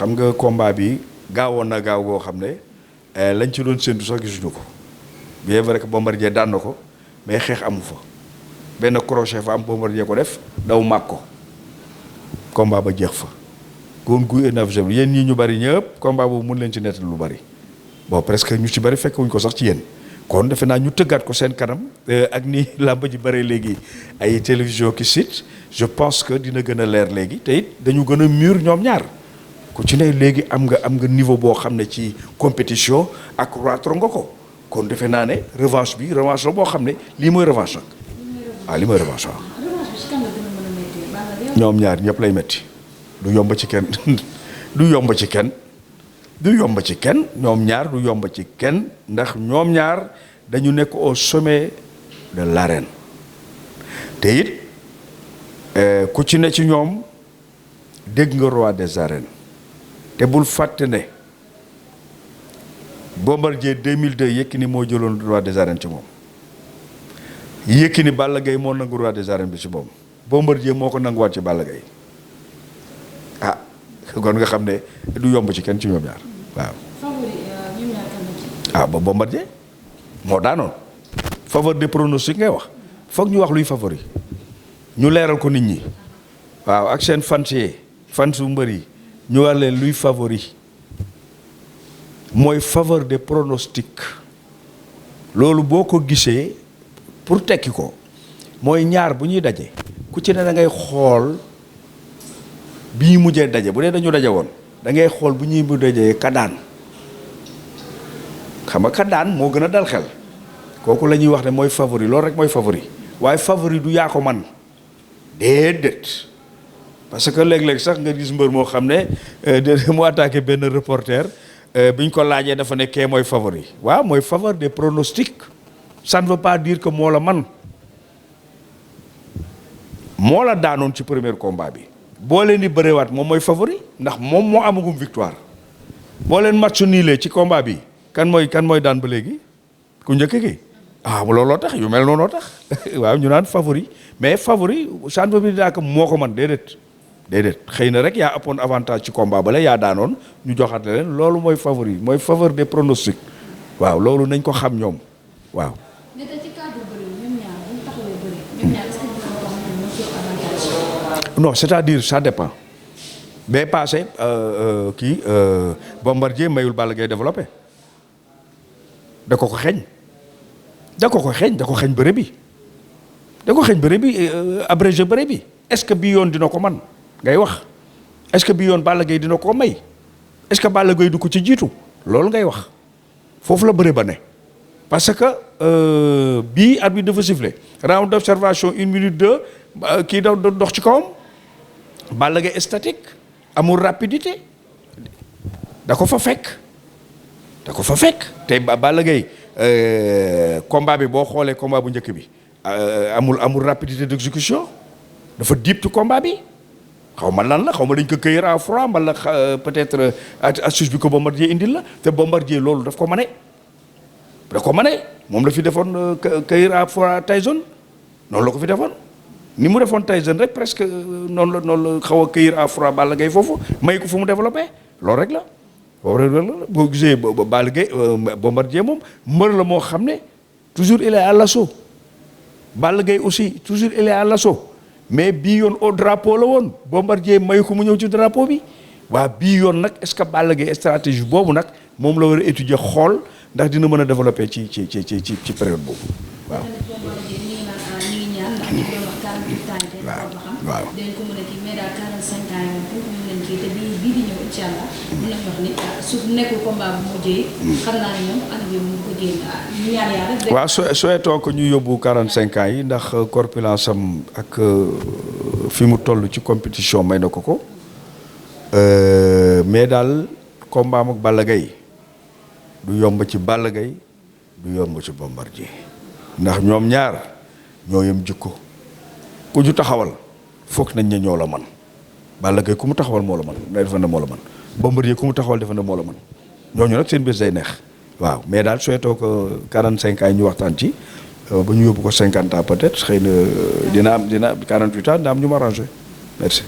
xam nga combat bi gaawoon na gaaw goo xam ne lañ ci doon séntu sax gisuñu ko bien vrai que Bombardier daan na ko mais xeex amu fa benn crochet fa am Bombardier ko def daw màgg ko combat ba jeex fa góor gu énergie yéen ñii ñu bari ñëpp combat boobu mun leen ci nettali lu bari bon presque ñu ci bari fekk wuñ ko sax ci yéen kon defe naa ñu tëggaat ko seen kanam ak ni làmb ji bare léegi ay télévision ki site je pense que dina gën a leer léegi te it dañu gën a mûr ñoom ñaar ku ci ne léegi am nga niveau boo xam ne ci compétition ak roitre nga ko kon defe naa ne revanche la boo xam ne lii mooy revanche nag waaw lii mooy revanche waaw. ñoom ñaar ñëpp lay metti du yomb ci kenn du yomb ci kenn ñoom ñaar du yomb ci kenn ndax ñoom ñaar dañu nekk au sommet de l'arène te it ku ci ne ci ñoom dégg nga roi des arènes te bul fàtte ne Bombardier 2002 Yékini moo jëloon roi des arènes ci moom Yékini Balla Gaye moo nangu roi des arènes bi ci moom Bombardier moo ko nanguwaat ci Balla Gaye ah kon nga xam ne du yomb ci kenn ci ñoom ñaar waaw. ah ba Bombardier moo daanoon favori des pronostics ngay wax foog ñu wax luy favori ñu leeral ko nit ñi waaw ak seen fansu mbër yi ñu wax leen luy favori mooy faveur des pronostics loolu boo ko gisee pour tekki ko mooy ñaar bu ñuy daje ku ci ne da ngay xool bi ñu mujjee daje bu dee dañu daje woon da ngay xool bu ñuy mujjee daje ka daan xam nga ka daan moo gën a dal xel kooku la ñuy wax ne mooy favori loolu rek mooy favori waaye favori du yaa ko man déedéet parce que léeg-léeg sax nga gis mbër moo xam ne mu attaqué benn reporter bi ñu ko laajee dafa ne kee mooy favori waaw mooy faveur des pronostics ça ne veut pas dire que moo la man moo la daanoon ci premier combat bi boo leen di bëreewaat moom mooy favori ndax moom moo amagum victoire boo leen match niilee ci combat bi kan mooy daan ba léegi ku njëkk ki looloo tax yu mel noonoo tax waaw ñu naan favori mais favori ça ne veut pas dire que moo ko man déedéet xëy na rek yaa appoon avantage ci combat bale yaa daanoon ñu joxaat leen loolu mooy favori mooy faveur des pronostics waaw loolu nañ ko xam ñoom waaw. non c'est-à-dire ça dépend bee passé Bombardier mayul Balla Gaye développé da ko xeeñ bëre bi abrégé bëre bi est-ce que bii yoon dina ko man ngay wax est-ce que bii yoon Balla Gaye dina ko may est-ce que Balla Gaye du ko ci jiitu loolu ngay wax foofu la bëre ba ne parce que bii arbitre dafa siffler round d'observation 1 minute 2 kii daw dox ci kawam Balla Gaye statique amul rapidité da ko fa fekk te Balla Gaye combat bi boo xoolee combat bu njëkk bi amul rapidité d'exécution dafa diib ci combat bi xaw ma lan la xaw ma dañ ko cueillir à froid mbala peut-être astuce bi ko Bombardier indil la te Bombardier loolu daf ko mane moom la fi defoon cueillir à froid Tyson noonu la ko fi defoon ni mu defoon Tyson rek presque noonu la xaw a cueillir à froid Balla Gaye foofu may ko fu mu développé loolu rek la boo gisee Balla Gaye Bombardier moom mbër la moo xam ne toujours il est à l'assaut Balla Gaye aussi toujours il est à l'assaut mais bii yoon au drapeau la woon Bombardier may ko mu ñëw ci drapeau bi waa bii yoon nag est-ce que Balla Gaye stratégie boobu nag moom la war a étudier xool ndax dina mën a développer ci période boobu waaw. waaw. dañ ko mën a kii mais daal 45 ans yi moom ñu leen kii te bii di ñëw incha allah mën nañu wax ni su nekkul combat bu mujjee xam naa ne moom année bi mu ko génn ñaar yaa rek. waaw souhaitons que ñu yóbbu 45 ans yi ndax corpulence am ak fi mu toll ci compétition may na ko mais daal combat am ak Balla Gaye du yomb ci Balla Gaye du yomb ci Bombardier ndax ñoom ñaar ñoo yem jikko ku ju taxawal foog nañ ne ñoo la man Balla Gaye ku mu taxawal moo la man day defe ne moo la man Bombardier ku mu taxawal defe ne moo la man ñooñu nag seen bés day neex waaw mais daal souhaitons que 45 ans yi ñu waxtaan ci ba ñu yóbbu ko 50 ans peut-être xëy na dina am 48 ans dina am ñu ma arrangé merci